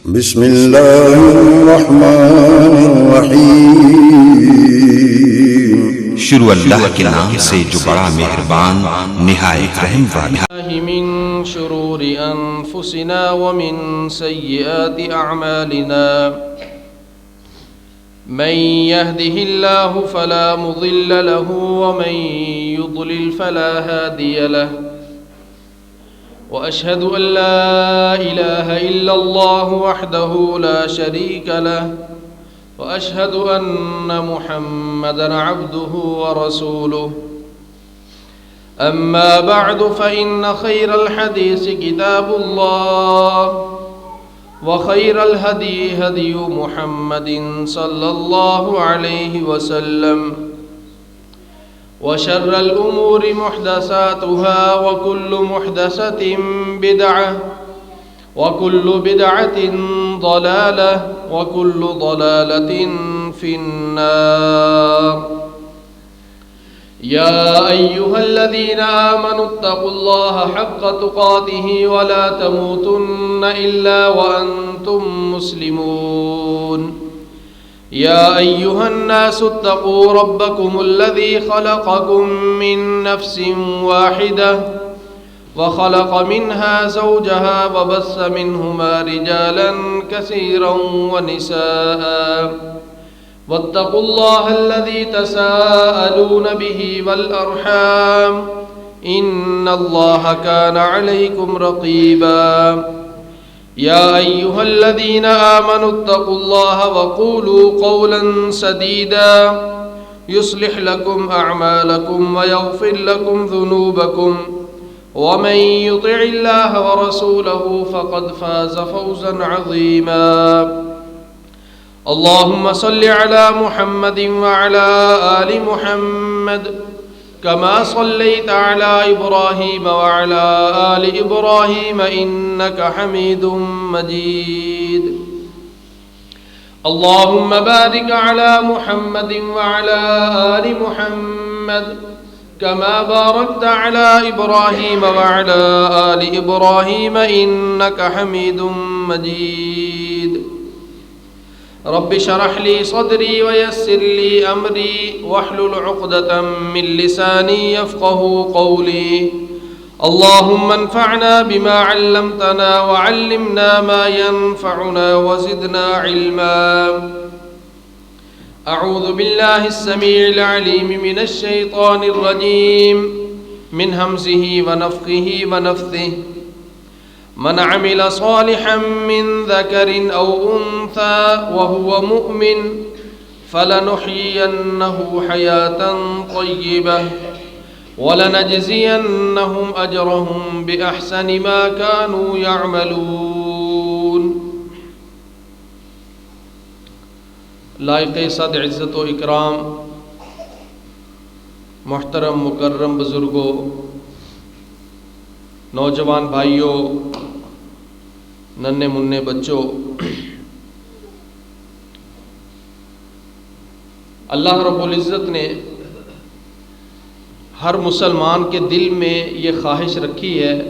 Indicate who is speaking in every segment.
Speaker 1: بسم اللہ الرحمن الرحیم،
Speaker 2: شروع اللہ کے نام سے جو بڑا مہربان نہایت رحم والا۔
Speaker 3: من شرور انفسنا ومن سیئات اعمالنا، من يهده الله فلا مضل له ومن يضلل فلا هادي له، وأشهد أن لا إله إلا الله وحده لا شريك له، وأشهد أن محمدًا عبده ورسوله. أما بعد فإن خير الحديث كتاب الله، وخير الهدي هدي محمد صلى الله عليه وسلم، وشر الأمور محدثاتها، وكل محدثة بدعة، وكل بدعة ضلالة، وكل ضلالة في النار. يا أيها الذين آمنوا اتقوا الله حق تقاته ولا تموتن إلا وأنتم مسلمون. يا أيها الناس اتقوا ربكم الذي خلقكم من نفس واحدة، وخلق منها زوجها، وبث منهما رجالا كثيرا ونساء، واتقوا الله الذي تساءلون به والأرحام، إن الله كان عليكم رقيبا. يا أيها الذين آمنوا اتقوا الله وقولوا قولا سديدا يصلح لكم أعمالكم ويغفر لكم ذنوبكم، ومن يطع الله ورسوله فقد فاز فوزا عظيما. اللهم صل على محمد وعلى آل محمد كما صليت على إبراهيم وعلى آل إبراهيم إنك حميد مجيد. اللهم بارك على محمد وعلى آل محمد كما باركت على إبراهيم وعلى آل إبراهيم إنك حميد مجيد. رب اشرح لي صدري ويسر لي أمري واحلل عقدة من لساني يفقهوا قولي. اللهم انفعنا بما علمتنا وعلمنا ما ينفعنا وزدنا علما. أعوذ بالله السميع العليم من الشيطان الرجيم، من همزه ونفخه ونفثه. من عمل صالحا من ذكر أو أنثى وهو مؤمن فلنحيينه حياة طيبة ولنجزينهم أجرهم بأحسن ما كانوا يعملون. لائق صد عزت و اکرام، محترم مکرم بزرگوں، نوجوان بھائیوں، ننھے منھے بچوں، اللہ رب العزت نے ہر مسلمان کے دل میں یہ خواہش رکھی ہے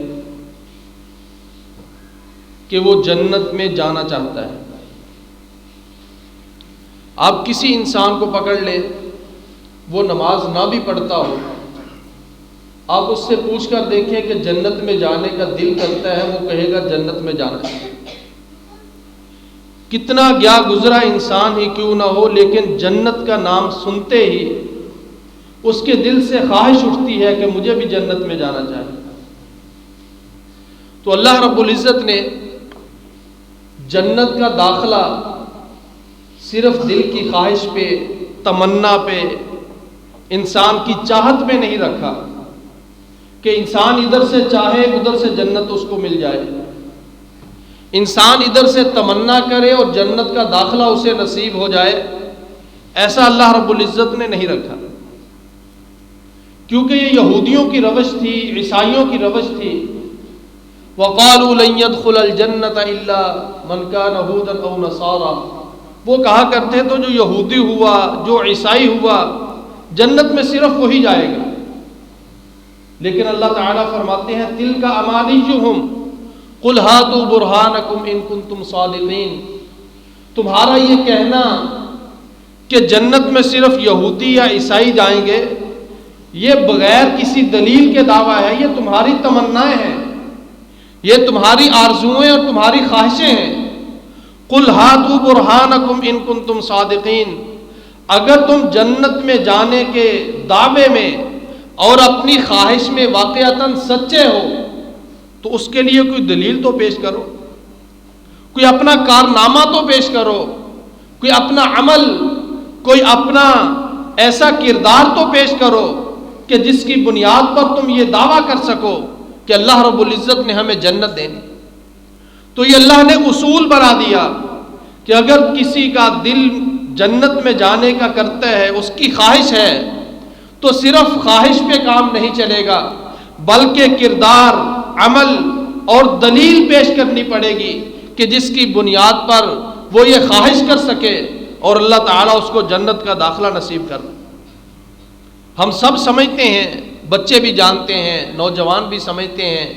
Speaker 3: کہ وہ جنت میں جانا چاہتا ہے۔ آپ کسی انسان کو پکڑ لیں، وہ نماز نہ بھی پڑھتا ہو، آپ اس سے پوچھ کر دیکھیں کہ جنت میں جانے کا دل کرتا ہے، وہ کہے گا جنت میں جانا چاہیے۔ کتنا گیا گزرا انسان ہی کیوں نہ ہو، لیکن جنت کا نام سنتے ہی اس کے دل سے خواہش اٹھتی ہے کہ مجھے بھی جنت میں جانا چاہیے۔ تو اللہ رب العزت نے جنت کا داخلہ صرف دل کی خواہش پہ، تمنا پہ، انسان کی چاہت پہ نہیں رکھا کہ انسان ادھر سے چاہے ادھر سے جنت اس کو مل جائے، انسان ادھر سے تمنا کرے اور جنت کا داخلہ اسے نصیب ہو جائے، ایسا اللہ رب العزت نے نہیں رکھا، کیونکہ یہ یہودیوں کی روش تھی، عیسائیوں کی روش تھی۔ وَقَالُوا لَن يَدْخُلَ الْجَنَّةَ إِلَّا مَنْ كَانَ هُودًا أَوْ نَصَارَىٰ، وہ کہا کرتے تو جو یہودی ہوا، جو عیسائی ہوا، جنت میں صرف وہی جائے گا۔ لیکن اللہ تعالیٰ فرماتے ہیں تِلْكَ أَمَانِيُّهُمْ قل ہاتوا برہانکم ان کنتم صادقین، تمہارا یہ کہنا کہ جنت میں صرف یہودی یا عیسائی جائیں گے، یہ بغیر کسی دلیل کے دعویٰ ہے، یہ تمہاری تمنائیں ہیں، یہ تمہاری آرزوئیں اور تمہاری خواہشیں ہیں۔ قل ہاتوا برہانکم ان کنتم صادقین، اگر تم جنت میں جانے کے دعوے میں اور اپنی خواہش میں واقعتاً سچے ہو تو اس کے لیے کوئی دلیل تو پیش کرو، کوئی اپنا کارنامہ تو پیش کرو، کوئی اپنا عمل، کوئی اپنا ایسا کردار تو پیش کرو کہ جس کی بنیاد پر تم یہ دعویٰ کر سکو کہ اللہ رب العزت نے ہمیں جنت دینی۔ تو یہ اللہ نے اصول بنا دیا کہ اگر کسی کا دل جنت میں جانے کا کرتا ہے، اس کی خواہش ہے، تو صرف خواہش پہ کام نہیں چلے گا، بلکہ کردار، عمل اور دلیل پیش کرنی پڑے گی کہ جس کی بنیاد پر وہ یہ خواہش کر سکے اور اللہ تعالیٰ اس کو جنت کا داخلہ نصیب کر دے۔ ہم سب سمجھتے ہیں، بچے بھی جانتے ہیں، نوجوان بھی سمجھتے ہیں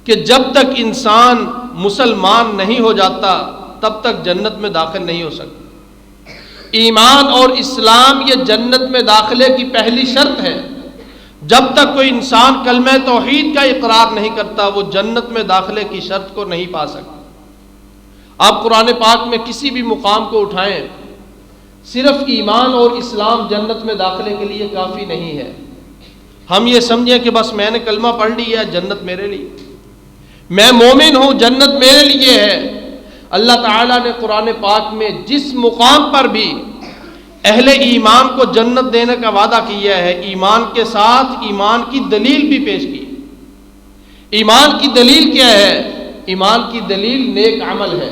Speaker 3: کہ جب تک انسان مسلمان نہیں ہو جاتا تب تک جنت میں داخل نہیں ہو سکتا۔ ایمان اور اسلام یہ جنت میں داخلے کی پہلی شرط ہے۔ جب تک کوئی انسان کلمہ توحید کا اقرار نہیں کرتا وہ جنت میں داخلے کی شرط کو نہیں پا سکتا۔ آپ قرآن پاک میں کسی بھی مقام کو اٹھائیں، صرف ایمان اور اسلام جنت میں داخلے کے لیے کافی نہیں ہے۔ ہم یہ سمجھیں کہ بس میں نے کلمہ پڑھ لیا، جنت میرے لیے، میں مومن ہوں، جنت میرے لیے ہے۔ اللہ تعالیٰ نے قرآن پاک میں جس مقام پر بھی اہل ایمان کو جنت دینے کا وعدہ کیا ہے، ایمان کے ساتھ ایمان کی دلیل بھی پیش کی۔ ایمان کی دلیل کیا ہے؟ ایمان کی دلیل نیک عمل ہے،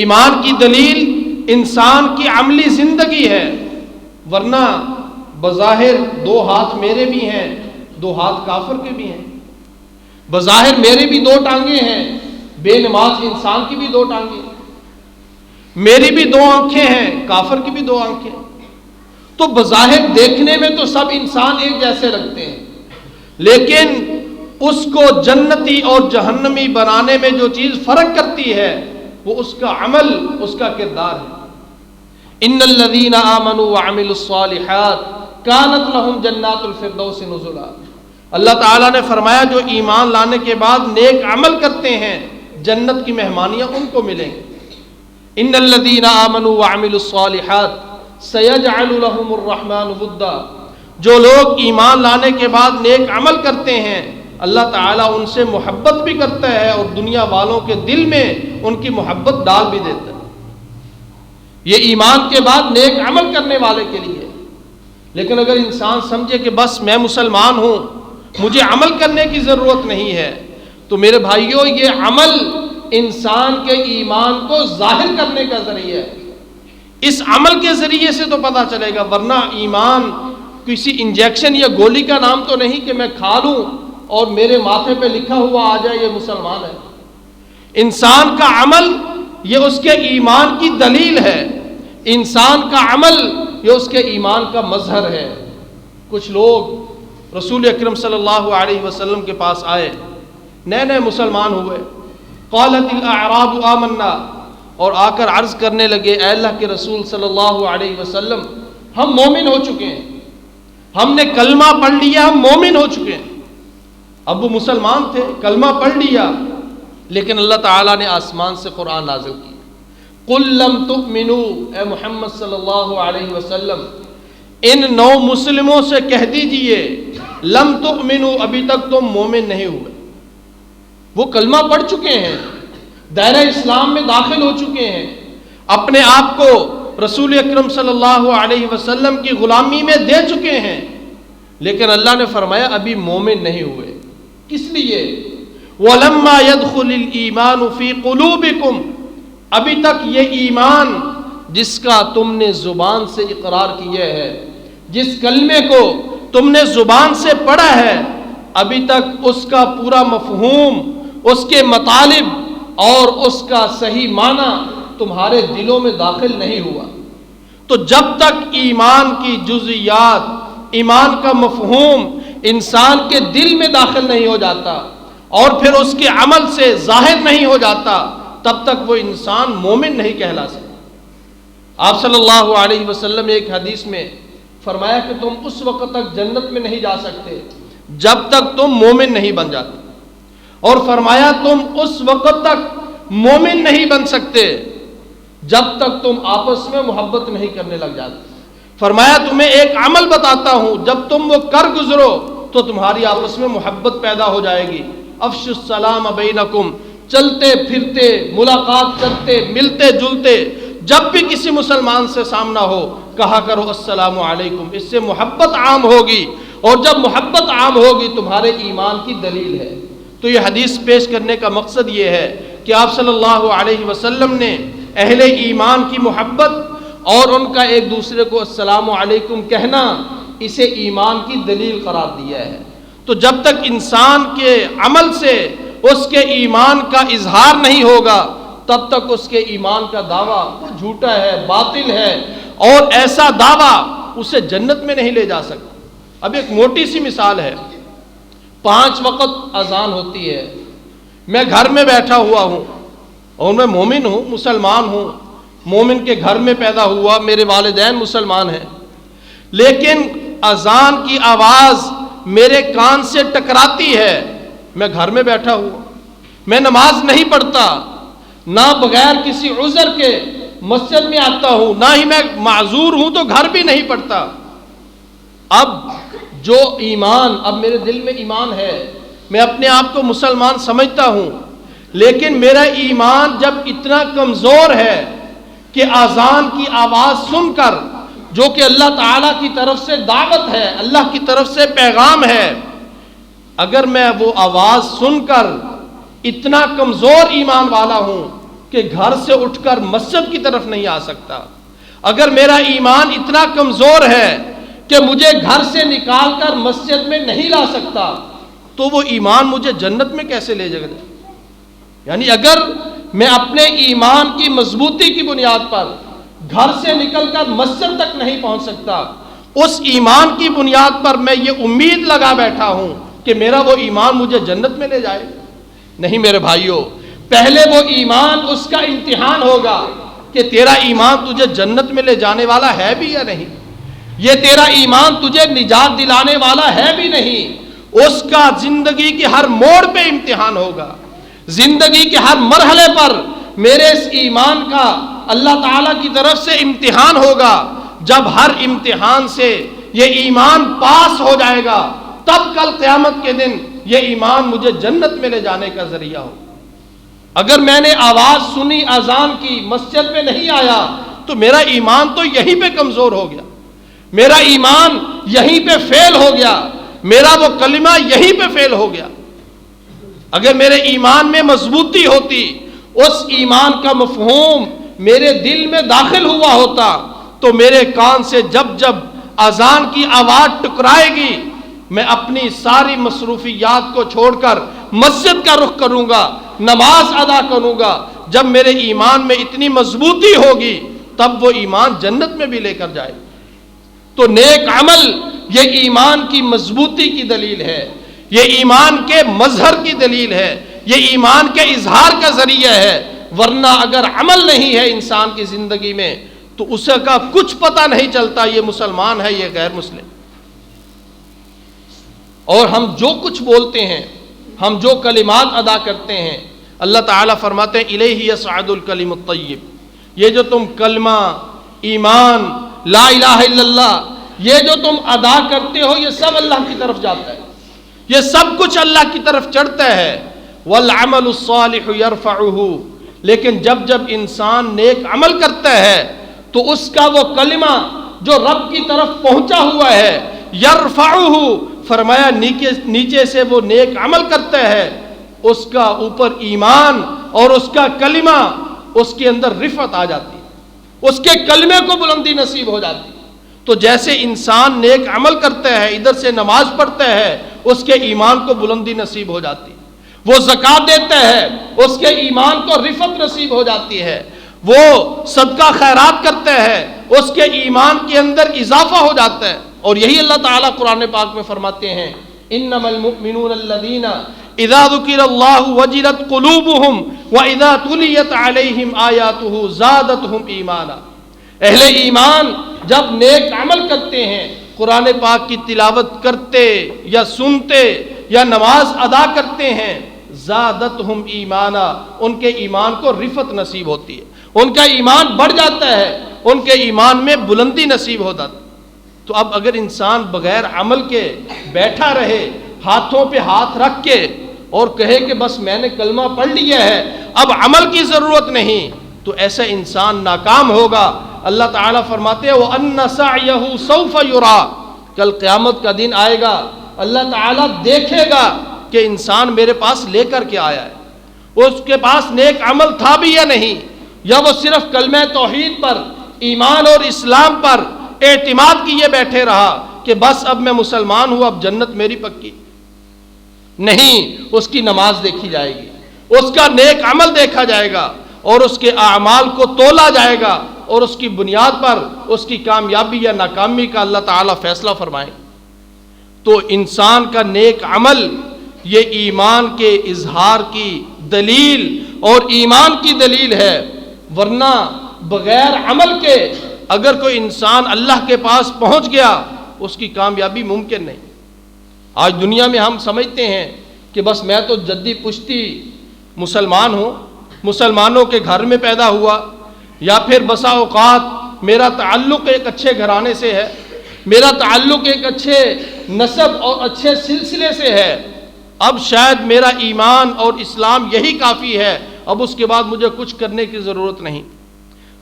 Speaker 3: ایمان کی دلیل انسان کی عملی زندگی ہے، ورنہ بظاہر دو ہاتھ میرے بھی ہیں، دو ہاتھ کافر کے بھی ہیں، بظاہر میرے بھی دو ٹانگیں ہیں، بے نماز انسان کی بھی دو ٹانگیں، میری بھی دو آنکھیں ہیں، کافر کی بھی دو آنکھیں۔ تو بظاہر دیکھنے میں تو سب انسان ایک جیسے لگتے ہیں، لیکن اس کو جنتی اور جہنمی بنانے میں جو چیز فرق کرتی ہے وہ اس کا عمل، اس کا کردار ہے۔ ان الذین آمنوا وعملوا الصالحات کانت لہم جنات الفردوس نزلا، اللہ تعالیٰ نے فرمایا جو ایمان لانے کے بعد نیک عمل کرتے ہیں جنت کی مہمانیاں ان کو ملیں گی۔ ان الذین آمنوا وعملوا الصالحات سیجعل لہم الرحمن ودا، جو لوگ ایمان لانے کے بعد نیک عمل کرتے ہیں اللہ تعالیٰ ان سے محبت بھی کرتا ہے اور دنیا والوں کے دل میں ان کی محبت ڈال بھی دیتا ہے۔ یہ ایمان کے بعد نیک عمل کرنے والے کے لیے۔ لیکن اگر انسان سمجھے کہ بس میں مسلمان ہوں، مجھے عمل کرنے کی ضرورت نہیں ہے، تو میرے بھائیوں یہ عمل انسان کے ایمان کو ظاہر کرنے کا ذریعہ ہے۔ اس عمل کے ذریعے سے تو پتہ چلے گا، ورنہ ایمان کسی انجیکشن یا گولی کا نام تو نہیں کہ میں کھا لوں اور میرے ماتھے پہ لکھا ہوا آ جائے یہ مسلمان ہے۔ انسان کا عمل یہ اس کے ایمان کی دلیل ہے، انسان کا عمل یہ اس کے ایمان کا مظہر ہے۔ کچھ لوگ رسول اکرم صلی اللہ علیہ وسلم کے پاس آئے، نئے نئے مسلمان ہوئے، قالت الاعراب آمنا، اور آ کر عرض کرنے لگے اے اللہ کے رسول صلی اللہ علیہ وسلم ہم مومن ہو چکے ہیں، ہم نے کلمہ پڑھ لیا، ہم مومن ہو چکے ہیں۔ اب وہ مسلمان تھے، کلمہ پڑھ لیا، لیکن اللہ تعالیٰ نے آسمان سے قرآن نازل کی، قل لم تؤمنوا، اے محمد صلی اللہ علیہ وسلم ان نو مسلموں سے کہہ دیجئے لم تؤمنوا، ابھی تک تم مومن نہیں ہوئے۔ وہ کلمہ پڑھ چکے ہیں، دائرہ اسلام میں داخل ہو چکے ہیں، اپنے آپ کو رسول اکرم صلی اللہ علیہ وسلم کی غلامی میں دے چکے ہیں، لیکن اللہ نے فرمایا ابھی مومن نہیں ہوئے۔ کس لیے؟ وَلَمَّا يَدْخُلِ الْإِيمَانُ فِي قُلُوبِكُمْ، ابھی تک یہ ایمان جس کا تم نے زبان سے اقرار کیا ہے، جس کلمے کو تم نے زبان سے پڑھا ہے، ابھی تک اس کا پورا مفہوم، اس کے مطالب اور اس کا صحیح معنی تمہارے دلوں میں داخل نہیں ہوا۔ تو جب تک ایمان کی جزئیات، ایمان کا مفہوم انسان کے دل میں داخل نہیں ہو جاتا، اور پھر اس کے عمل سے ظاہر نہیں ہو جاتا، تب تک وہ انسان مومن نہیں کہلا سکتا۔ آپ صلی اللہ علیہ وسلم نے ایک حدیث میں فرمایا کہ تم اس وقت تک جنت میں نہیں جا سکتے جب تک تم مومن نہیں بن جاتے، اور فرمایا تم اس وقت تک مومن نہیں بن سکتے جب تک تم آپس میں محبت نہیں کرنے لگ جاتے۔ فرمایا تمہیں ایک عمل بتاتا ہوں، جب تم وہ کر گزرو تو تمہاری آپس میں محبت پیدا ہو جائے گی۔ افش السلام بینکم، چلتے پھرتے، ملاقات کرتے، ملتے جلتے، جب بھی کسی مسلمان سے سامنا ہو کہا کرو السلام علیکم، اس سے محبت عام ہوگی، اور جب محبت عام ہوگی تمہارے ایمان کی دلیل ہے۔ تو یہ حدیث پیش کرنے کا مقصد یہ ہے کہ آپ صلی اللہ علیہ وسلم نے اہل ایمان کی محبت اور ان کا ایک دوسرے کو السلام علیکم کہنا، اسے ایمان کی دلیل قرار دیا ہے۔ تو جب تک انسان کے عمل سے اس کے ایمان کا اظہار نہیں ہوگا تب تک اس کے ایمان کا دعویٰ جھوٹا ہے، باطل ہے، اور ایسا دعویٰ اسے جنت میں نہیں لے جا سکتا۔ اب ایک موٹی سی مثال ہے، 5 وقت اذان ہوتی ہے، میں گھر میں بیٹھا ہوا ہوں اور میں مومن ہوں، مسلمان ہوں، مومن کے گھر میں پیدا ہوا، میرے والدین مسلمان ہیں، لیکن اذان کی آواز میرے کان سے ٹکراتی ہے، میں گھر میں بیٹھا ہوا، میں نماز نہیں پڑھتا، نہ بغیر کسی عذر کے مسجد میں آتا ہوں، نہ ہی میں معذور ہوں تو گھر بھی نہیں پڑھتا۔ اب جو ایمان، اب میرے دل میں ایمان ہے، میں اپنے آپ کو مسلمان سمجھتا ہوں، لیکن میرا ایمان جب اتنا کمزور ہے کہ اذان کی آواز سن کر، جو کہ اللہ تعالیٰ کی طرف سے دعوت ہے، اللہ کی طرف سے پیغام ہے، اگر میں وہ آواز سن کر اتنا کمزور ایمان والا ہوں کہ گھر سے اٹھ کر مسجد کی طرف نہیں آ سکتا، اگر میرا ایمان اتنا کمزور ہے کہ مجھے گھر سے نکال کر مسجد میں نہیں لا سکتا، تو وہ ایمان مجھے جنت میں کیسے لے جائے گا؟ یعنی اگر میں اپنے ایمان کی مضبوطی کی بنیاد پر گھر سے نکل کر مسجد تک نہیں پہنچ سکتا، اس ایمان کی بنیاد پر میں یہ امید لگا بیٹھا ہوں کہ میرا وہ ایمان مجھے جنت میں لے جائے، نہیں میرے بھائیوں، پہلے وہ ایمان، اس کا امتحان ہوگا کہ تیرا ایمان تجھے جنت میں لے جانے والا ہے بھی یا نہیں، یہ تیرا ایمان تجھے نجات دلانے والا ہے بھی نہیں، اس کا زندگی کے ہر موڑ پہ امتحان ہوگا، زندگی کے ہر مرحلے پر میرے اس ایمان کا اللہ تعالیٰ کی طرف سے امتحان ہوگا۔ جب ہر امتحان سے یہ ایمان پاس ہو جائے گا تب کل قیامت کے دن یہ ایمان مجھے جنت میں لے جانے کا ذریعہ ہو۔ اگر میں نے آواز سنی اذان کی، مسجد میں نہیں آیا، تو میرا ایمان تو یہیں پہ کمزور ہو گیا، میرا ایمان یہیں پہ فیل ہو گیا، میرا وہ کلمہ یہیں پہ فیل ہو گیا۔ اگر میرے ایمان میں مضبوطی ہوتی، اس ایمان کا مفہوم میرے دل میں داخل ہوا ہوتا، تو میرے کان سے جب جب اذان کی آواز ٹکرائے گی میں اپنی ساری مصروفیات کو چھوڑ کر مسجد کا رخ کروں گا، نماز ادا کروں گا۔ جب میرے ایمان میں اتنی مضبوطی ہوگی تب وہ ایمان جنت میں بھی لے کر جائے۔ تو نیک عمل یہ ایمان کی مضبوطی کی دلیل ہے، یہ ایمان کے مظہر کی دلیل ہے، یہ ایمان کے اظہار کا ذریعہ ہے۔ ورنہ اگر عمل نہیں ہے انسان کی زندگی میں تو اس کا کچھ پتہ نہیں چلتا یہ مسلمان ہے، یہ غیر مسلم۔ اور ہم جو کچھ بولتے ہیں، ہم جو کلمات ادا کرتے ہیں، اللہ تعالیٰ فرماتے ہیں الیہ یصعد الکلم الطیب، یہ جو تم کلمہ، ایمان، لا الہ الا اللہ، یہ جو تم ادا کرتے ہو یہ سب اللہ کی طرف جاتا ہے، یہ سب کچھ اللہ کی طرف چڑھتا ہے۔ والعمل الصالح یرفعہ، لیکن جب جب انسان نیک عمل کرتا ہے تو اس کا وہ کلمہ جو رب کی طرف پہنچا ہوا ہے، یرفعہ، فرمایا نیچے سے وہ نیک عمل کرتا ہے، اس کا اوپر ایمان اور اس کا کلمہ، اس کے اندر رفعت آ جاتی ہے، اس کے کلمے کو بلندی نصیب ہو جاتی ہے۔ تو جیسے انسان نیک عمل کرتا ہے، ادھر سے نماز پڑھتا ہے، اس کے ایمان کو بلندی نصیب ہو جاتی ہے، وہ زکوٰۃ دیتا ہے، اس کے ایمان کو رفعت نصیب ہو جاتی ہے، وہ صدقہ خیرات کرتا ہے، اس کے ایمان کے اندر اضافہ ہو جاتا ہے۔ اور یہی اللہ تعالیٰ قرآن پاک میں فرماتے ہیں انما المؤمنون الذین اذا ذکر اللہ وجلت قلوبہم واذا تلیت علیہم آیاتہ زادتہم ایمانا. اہل ایمان جب نیک عمل کرتے ہیں، قرآن پاک کی تلاوت کرتے یا سنتے یا نماز ادا کرتے ہیں، زادتہم ایمانا، ان کے ایمان کو رفعت نصیب ہوتی ہے، ان کا ایمان بڑھ جاتا ہے، ان کے ایمان میں بلندی نصیب ہوتا ہے. تو اب اگر انسان بغیر عمل کے بیٹھا رہے، ہاتھوں پہ ہاتھ رکھ کے اور کہے کہ بس میں نے کلمہ پڑھ لیا ہے، اب عمل کی ضرورت نہیں، تو ایسا انسان ناکام ہوگا. اللہ تعالیٰ فرماتے ہیں وَأَنَّ سَعْيَهُ سَوْفَ يُرَىٰ، کل قیامت کا دن آئے گا، اللہ تعالیٰ دیکھے گا کہ انسان میرے پاس لے کر کے آیا ہے، اس کے پاس نیک عمل تھا بھی یا نہیں، یا وہ صرف کلمہ توحید پر، ایمان اور اسلام پر اعتماد کیے بیٹھے رہا کہ بس اب میں مسلمان ہوں، اب جنت میری پکی. نہیں، اس کی نماز دیکھی جائے گی، اس کا نیک عمل دیکھا جائے گا اور اس کے اعمال کو تولا جائے گا اور اس کی بنیاد پر اس کی کامیابی یا ناکامی کا اللہ تعالیٰ فیصلہ فرمائے. تو انسان کا نیک عمل یہ ایمان کے اظہار کی دلیل اور ایمان کی دلیل ہے، ورنہ بغیر عمل کے اگر کوئی انسان اللہ کے پاس پہنچ گیا اس کی کامیابی ممکن نہیں. آج دنیا میں ہم سمجھتے ہیں کہ بس میں تو جدی پشتی مسلمان ہوں، مسلمانوں کے گھر میں پیدا ہوا، یا پھر بسا اوقات میرا تعلق ایک اچھے گھرانے سے ہے، میرا تعلق ایک اچھے نسب اور اچھے سلسلے سے ہے، اب شاید میرا ایمان اور اسلام یہی کافی ہے، اب اس کے بعد مجھے کچھ کرنے کی ضرورت نہیں.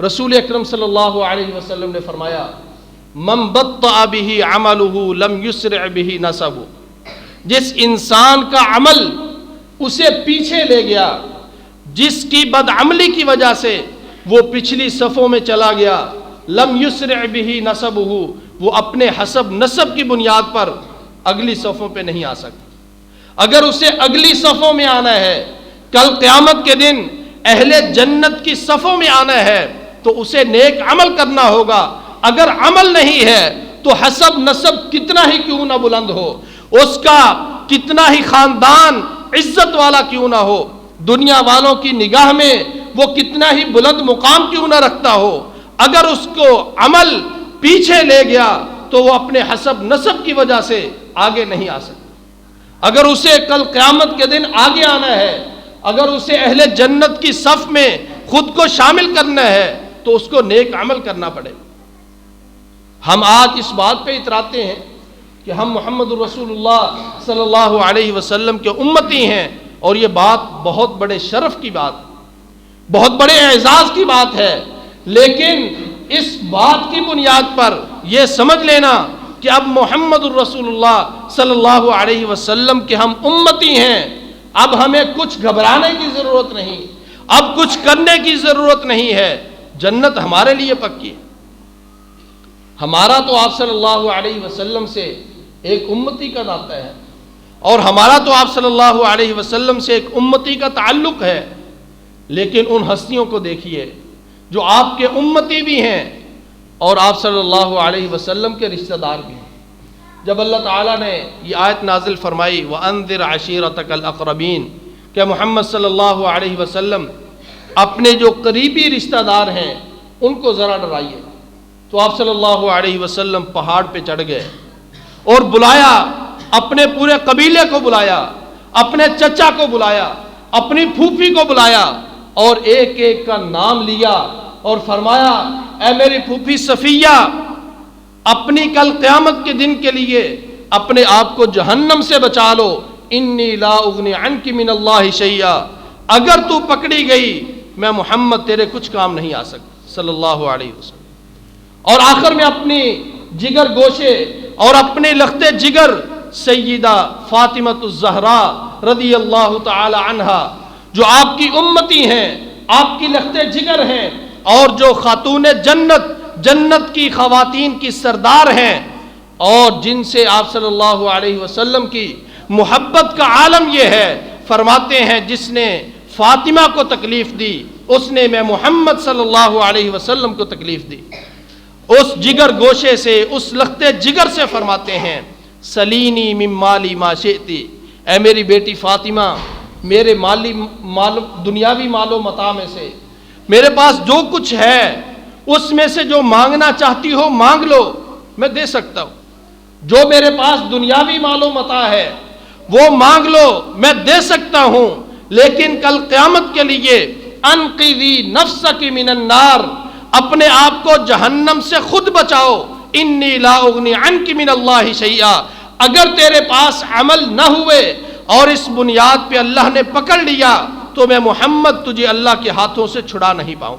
Speaker 3: رسول اکرم صلی اللہ علیہ وسلم نے فرمایا من بطأ به عمله لم يسرع به نسبه، جس انسان کا عمل اسے پیچھے لے گیا، جس کی بدعملی کی وجہ سے وہ پچھلی صفوں میں چلا گیا، لم یسرع به نسبه، وہ اپنے حسب نسب کی بنیاد پر اگلی صفوں پہ نہیں آ سکتا. اگر اسے اگلی صفوں میں آنا ہے، کل قیامت کے دن اہل جنت کی صفوں میں آنا ہے، تو اسے نیک عمل کرنا ہوگا. اگر عمل نہیں ہے تو حسب نسب کتنا ہی کیوں نہ بلند ہو، اس کا کتنا ہی خاندان عزت والا کیوں نہ ہو، دنیا والوں کی نگاہ میں وہ کتنا ہی بلند مقام کیوں نہ رکھتا ہو، اگر اس کو عمل پیچھے لے گیا تو وہ اپنے حسب نسب کی وجہ سے آگے نہیں آ سکتا. اگر اسے کل قیامت کے دن آگے آنا ہے، اگر اسے اہل جنت کی صف میں خود کو شامل کرنا ہے تو اس کو نیک عمل کرنا پڑے. ہم آج اس بات پہ اتراتے ہیں کہ ہم محمد رسول اللہ صلی اللہ علیہ وسلم کے امتی ہیں، اور یہ بات بہت بڑے شرف کی بات، بہت بڑے اعزاز کی بات ہے، لیکن اس بات کی بنیاد پر یہ سمجھ لینا کہ اب محمد الرسول اللہ صلی اللہ علیہ وسلم کے ہم امتی ہیں، اب ہمیں کچھ گھبرانے کی ضرورت نہیں، اب کچھ کرنے کی ضرورت نہیں ہے، جنت ہمارے لیے پکی ہے. ہمارا تو آپ صلی اللہ علیہ وسلم سے ایک امتی کا ناطہ ہے، اور ہمارا تو آپ صلی اللہ علیہ وسلم سے ایک امتی کا تعلق ہے، لیکن ان ہستیوں کو دیکھیے جو آپ کے امتی بھی ہیں اور آپ صلی اللہ علیہ وسلم کے رشتہ دار بھی ہیں. جب اللہ تعالیٰ نے یہ آیت نازل فرمائی وَأَنذِرْ عَشِيرَتَكَ الْأَقْرَبِينَ کہ محمد صلی اللہ علیہ وسلم اپنے جو قریبی رشتہ دار ہیں ان کو ذرا ڈرائیے، تو آپ صلی اللہ علیہ وسلم پہاڑ پہ چڑھ گئے اور بلایا، اپنے پورے قبیلے کو بلایا، اپنے چچا کو بلایا، اپنی پھوپھی کو بلایا، اور ایک ایک کا نام لیا اور فرمایا اے میری پھوپھی صفیہ، اپنی کل قیامت کے دن کے لیے اپنے آپ کو جہنم سے بچا لو، انی لا اغنی عنک من اللہ شیئا، اگر تو پکڑی گئی میں محمد تیرے کچھ کام نہیں آ سکتا صلی اللہ علیہ وسلم. اور آخر میں اپنی جگر گوشے اور اپنے لخت جگر سیدہ فاطمہ الزہرا رضی اللہ تعالی عنہا جو آپ کی امتی ہیں، آپ کی لخت جگر ہیں، اور جو خاتون جنت کی خواتین کی سردار ہیں، اور جن سے آپ صلی اللہ علیہ وسلم کی محبت کا عالم یہ ہے، فرماتے ہیں جس نے فاطمہ کو تکلیف دی اس نے میں محمد صلی اللہ علیہ وسلم کو تکلیف دی. اس جگر گوشے سے، اس لخت جگر سے فرماتے ہیں سلینی من مالی ما شئتی، اے میری بیٹی فاطمہ، میرے دنیاوی مال و متاع میں سے میرے پاس جو کچھ ہے اس میں سے جو مانگنا چاہتی ہو مانگ لو، میں دے سکتا ہوں۔ جو میرے پاس دنیاوی مال و متاع ہے وہ مانگ لو، میں دے سکتا ہوں، لیکن کل قیامت کے لیے انقذی نفسک من النار، اپنے آپ کو جہنم سے خود بچاؤ، انی لا اغنی عنک من اللہ شیئا، اگر تیرے پاس عمل نہ ہوئے اور اس بنیاد پہ اللہ نے پکڑ لیا تو میں محمد تجھے اللہ کے ہاتھوں سے چھڑا نہیں پاؤں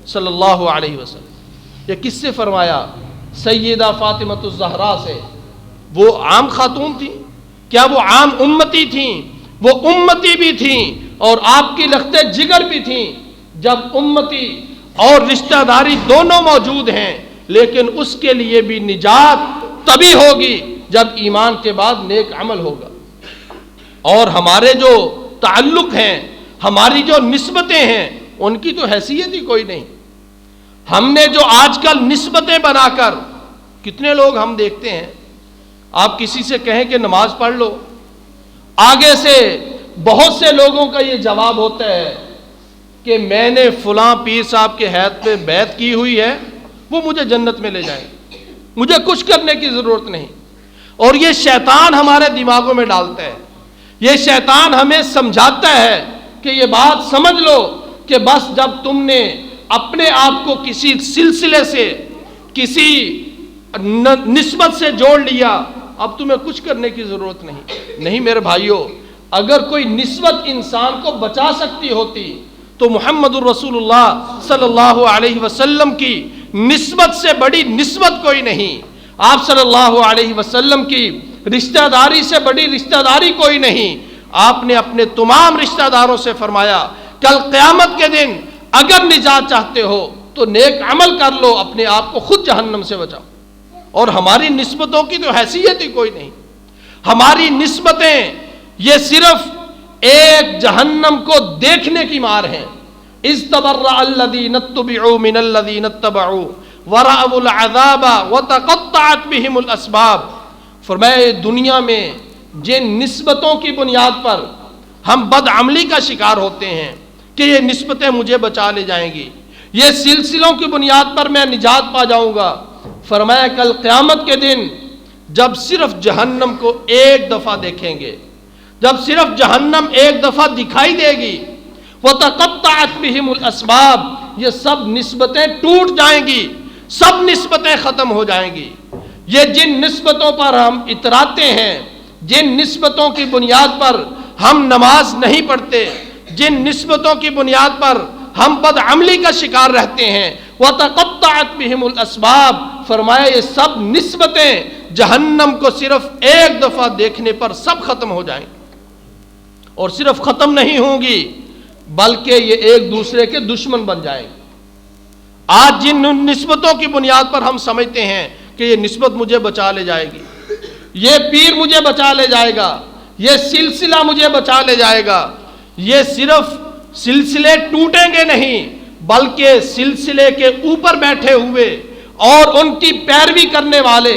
Speaker 3: صلی اللہ علیہ وسلم۔ یہ کس سے فرمایا؟ سیدہ فاطمہ الزہرا سے۔ وہ عام خاتون تھیں؟ کیا وہ عام امتی تھیں؟ وہ امتی بھی تھیں اور آپ کی لخت جگر بھی تھیں۔ جب امتی اور رشتہ داری دونوں موجود ہیں، لیکن اس کے لیے بھی نجات تبھی ہوگی جب ایمان کے بعد نیک عمل ہوگا۔ اور ہمارے جو تعلق ہیں، ہماری جو نسبتیں ہیں، ان کی تو حیثیت ہی کوئی نہیں۔ ہم نے جو آج کل نسبتیں بنا کر، کتنے لوگ ہم دیکھتے ہیں، آپ کسی سے کہیں کہ نماز پڑھ لو، آگے سے بہت سے لوگوں کا یہ جواب ہوتا ہے کہ میں نے فلاں پیر صاحب کے ہاتھ پہ بیعت کی ہوئی ہے، وہ مجھے جنت میں لے جائیں، مجھے کچھ کرنے کی ضرورت نہیں۔ اور یہ شیطان ہمارے دماغوں میں ڈالتا ہے، یہ شیطان ہمیں سمجھاتا ہے کہ یہ بات سمجھ لو کہ بس جب تم نے اپنے آپ کو کسی سلسلے سے، کسی نسبت سے جوڑ لیا، اب تمہیں کچھ کرنے کی ضرورت نہیں۔ میرے بھائیوں، اگر کوئی نسبت انسان کو بچا سکتی ہوتی تو محمد الرسول اللہ صلی اللہ علیہ وسلم کی نسبت سے بڑی نسبت کوئی نہیں، آپ صلی اللہ علیہ وسلم کی رشتہ داری سے بڑی رشتہ داری کوئی نہیں۔ آپ نے اپنے تمام رشتہ داروں سے فرمایا کل قیامت کے دن اگر نجات چاہتے ہو تو نیک عمل کر لو، اپنے آپ کو خود جہنم سے بچاؤ۔ اور ہماری نسبتوں کی تو حیثیت ہی کوئی نہیں۔ ہماری نسبتیں یہ صرف ایک جہنم کو دیکھنے کی مار ہیں۔ اذ تبرأ الذین اتبعوا من الذین اتبعوا ورأوا العذاب وتقطعت بهم الاسباب۔ فرمایا دنیا میں جن نسبتوں کی بنیاد پر ہم بدعملی کا شکار ہوتے ہیں کہ یہ نسبتیں مجھے بچا لے جائیں گی، یہ سلسلوں کی بنیاد پر میں نجات پا جاؤں گا، فرمایا کل قیامت کے دن جب صرف جہنم کو ایک دفعہ دیکھیں گے، جب صرف جہنم ایک دفعہ دکھائی دے گی، وَتَقَطَّعَتْ بِهِمُ الْأَسْبَابِ، یہ سب نسبتیں ٹوٹ جائیں گی، سب نسبتیں ختم ہو جائیں گی۔ یہ جن نسبتوں پر ہم اتراتے ہیں، جن نسبتوں کی بنیاد پر ہم نماز نہیں پڑھتے، جن نسبتوں کی بنیاد پر ہم بدعملی کا شکار رہتے ہیں، وَتَقَطَّعَتْ بِهِمُ الْأَسْبَابِ، فرمایا یہ سب نسبتیں جہنم کو صرف ایک دفعہ دیکھنے پر سب ختم ہو جائیں گی، اور صرف ختم نہیں ہوں گی بلکہ یہ ایک دوسرے کے دشمن بن جائیں گے۔ آج جن نسبتوں کی بنیاد پر ہم سمجھتے ہیں کہ یہ نسبت مجھے بچا لے جائے گی، یہ پیر مجھے بچا لے جائے گا، یہ سلسلہ مجھے بچا لے جائے گا، یہ صرف سلسلے ٹوٹیں گے نہیں بلکہ سلسلے کے اوپر بیٹھے ہوئے اور ان کی پیروی کرنے والے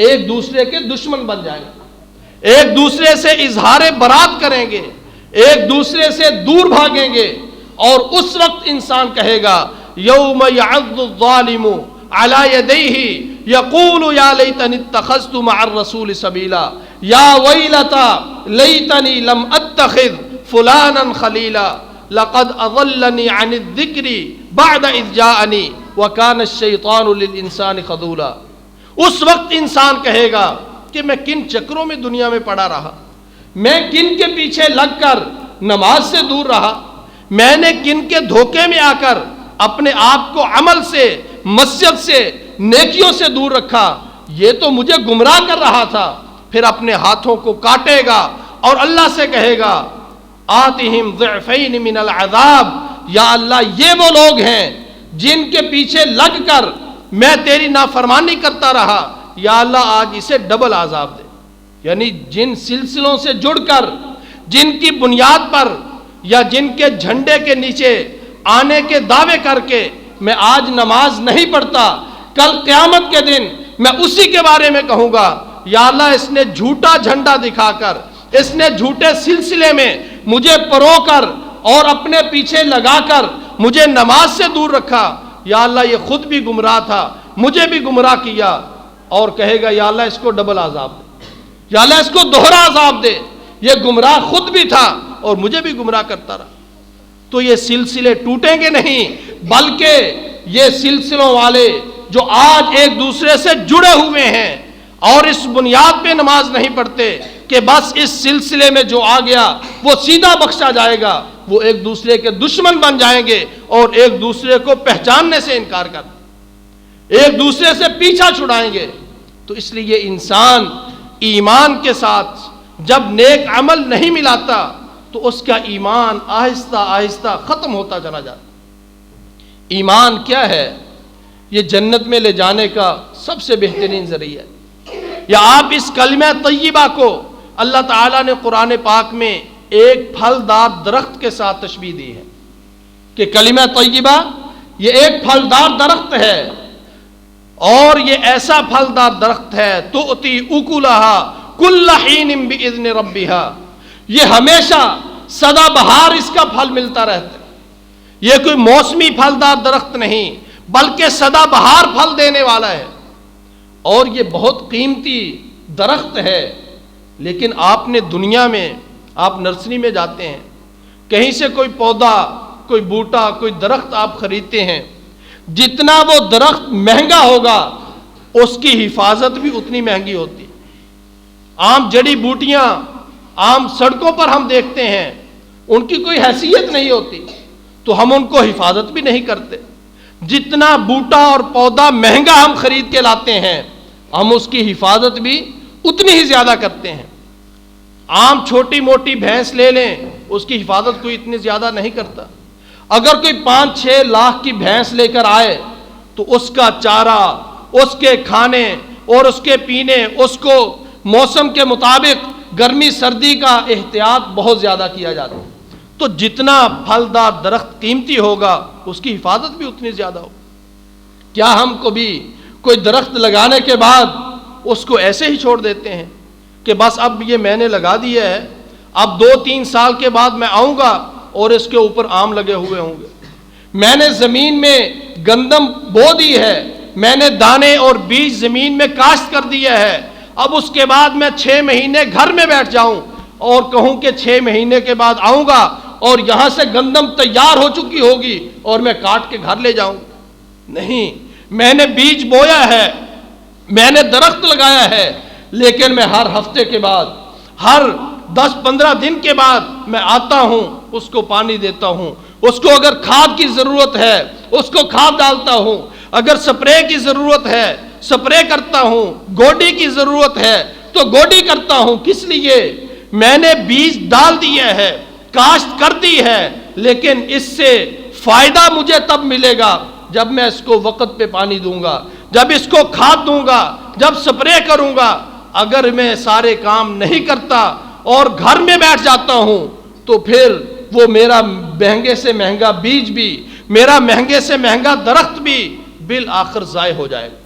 Speaker 3: ایک دوسرے کے دشمن بن جائیں گے، ایک دوسرے سے اظہار برات کریں گے، ایک دوسرے سے دور بھاگیں گے، اور اس وقت انسان کہے گا یوم یعض الظالم علی یدیہ یقول یا لیتنی اتخذت مع الرسول سبیلا یا ویلتا لیتنی لم اتخذ فلانا خلیلا لقد اضلنی عن الذکر بعد اذ جاءنی وکان الشیطان للانسان خذولا۔ اس وقت انسان کہے گا کہ میں کن چکروں میں دنیا میں پڑا رہا، میں کن کے پیچھے لگ کر نماز سے دور رہا، میں نے کن کے دھوکے میں آ کر اپنے آپ کو عمل سے، مسجد سے، نیکیوں سے دور رکھا، یہ تو مجھے گمراہ کر رہا تھا۔ پھر اپنے ہاتھوں کو کاٹے گا اور اللہ سے کہے گا آتہم ضعفین من العذاب، یا اللہ یہ وہ لوگ ہیں جن کے پیچھے لگ کر میں تیری نافرمانی کرتا رہا، یا اللہ آج اسے ڈبل عذاب دے۔ یعنی جن سلسلوں سے جڑ کر، جن کی بنیاد پر یا جن کے جھنڈے کے نیچے آنے کے دعوے کر کے میں آج نماز نہیں پڑھتا، کل قیامت کے دن میں اسی کے بارے میں کہوں گا یا اللہ اس نے جھوٹا جھنڈا دکھا کر، اس نے جھوٹے سلسلے میں مجھے پرو کر اور اپنے پیچھے لگا کر مجھے نماز سے دور رکھا، یا اللہ یہ خود بھی گمراہ تھا، مجھے بھی گمراہ کیا، اور کہے گا یا اللہ اس کو ڈبل عذاب دے، یا اللہ اس کو دوہرا عذاب دے، یہ گمراہ خود بھی تھا اور مجھے بھی گمراہ کرتا رہا۔ تو یہ سلسلے ٹوٹیں گے نہیں، بلکہ یہ سلسلوں والے جو آج ایک دوسرے سے جڑے ہوئے ہیں اور اس بنیاد پہ نماز نہیں پڑھتے کہ بس اس سلسلے میں جو آ گیا وہ سیدھا بخشا جائے گا، وہ ایک دوسرے کے دشمن بن جائیں گے اور ایک دوسرے کو پہچاننے سے انکار کر ایک دوسرے سے پیچھا چھڑائیں گے۔ تو اس لیے انسان ایمان کے ساتھ جب نیک عمل نہیں ملاتا تو اس کا ایمان آہستہ آہستہ ختم ہوتا چلا جاتا۔ ایمان کیا ہے؟ یہ جنت میں لے جانے کا سب سے بہترین ذریعہ ہے۔ یا آپ اس کلمہ طیبہ کو اللہ تعالیٰ نے قرآن پاک میں ایک پھلدار درخت کے ساتھ تشبیہ دی ہے کہ کلمہ طیبہ یہ ایک پھلدار درخت ہے، اور یہ ایسا پھلدار درخت ہے تؤتی اکلہا کل حین باذن ربہا، یہ ہمیشہ سدا بہار اس کا پھل ملتا رہتا ہے۔ یہ کوئی موسمی پھلدار درخت نہیں بلکہ سدا بہار پھل دینے والا ہے، اور یہ بہت قیمتی درخت ہے۔ لیکن آپ نے دنیا میں آپ نرسری میں جاتے ہیں، کہیں سے کوئی پودا، کوئی بوٹا، کوئی درخت آپ خریدتے ہیں، جتنا وہ درخت مہنگا ہوگا اس کی حفاظت بھی اتنی مہنگی ہوتی ہے۔ عام جڑی بوٹیاں عام سڑکوں پر ہم دیکھتے ہیں، ان کی کوئی حیثیت نہیں ہوتی تو ہم ان کو حفاظت بھی نہیں کرتے۔ جتنا بوٹا اور پودا مہنگا ہم خرید کے لاتے ہیں، ہم اس کی حفاظت بھی اتنی ہی زیادہ کرتے ہیں۔ عام چھوٹی موٹی بھینس لے لیں، اس کی حفاظت کوئی اتنی زیادہ نہیں کرتا۔ اگر کوئی 5-6 لاکھ کی بھینس لے کر آئے تو اس کا چارہ، اس کے کھانے اور اس کے پینے، اس کو موسم کے مطابق گرمی سردی کا احتیاط بہت زیادہ کیا جاتا ہے۔ تو جتنا پھلدار درخت قیمتی ہوگا اس کی حفاظت بھی اتنی زیادہ ہوگی۔ کیا ہم کبھی کوئی درخت لگانے کے بعد اس کو ایسے ہی چھوڑ دیتے ہیں کہ بس اب یہ میں نے لگا دیا ہے، اب 2-3 سال کے بعد میں آؤں گا اور اس کے اوپر آم لگے ہوئے ہوں گے؟ میں نے زمین میں گندم بو دی ہے، میں نے دانے اور بیج زمین میں کاشت کر دیا ہے، اب اس کے بعد میں 6 مہینے گھر میں بیٹھ جاؤں اور کہوں کہ 6 مہینے کے بعد آؤں گا اور یہاں سے گندم تیار ہو چکی ہوگی اور میں کاٹ کے گھر لے جاؤں؟ نہیں، میں نے بیج بویا ہے، میں نے درخت لگایا ہے، لیکن میں ہر ہفتے کے بعد، ہر 10-15 دن کے بعد میں آتا ہوں، اس کو پانی دیتا ہوں، اس کو اگر کھاد کی ضرورت ہے اس کو کھاد ڈالتا ہوں، اگر سپرے کی ضرورت ہے سپرے کرتا ہوں، گوڈی کی ضرورت ہے تو گوڈی کرتا ہوں۔ کس لیے؟ میں نے بیج ڈال دیا ہے، کاشت کر دی ہے، لیکن اس سے فائدہ مجھے تب ملے گا جب میں اس کو وقت پہ پانی دوں گا، جب اس کو کھاد دوں گا، جب سپرے کروں گا۔ اگر میں سارے کام نہیں کرتا اور گھر میں بیٹھ جاتا ہوں تو پھر وہ میرا مہنگے سے مہنگا بیج بھی، میرا مہنگے سے مہنگا درخت بھی بالآخر ضائع ہو جائے گا۔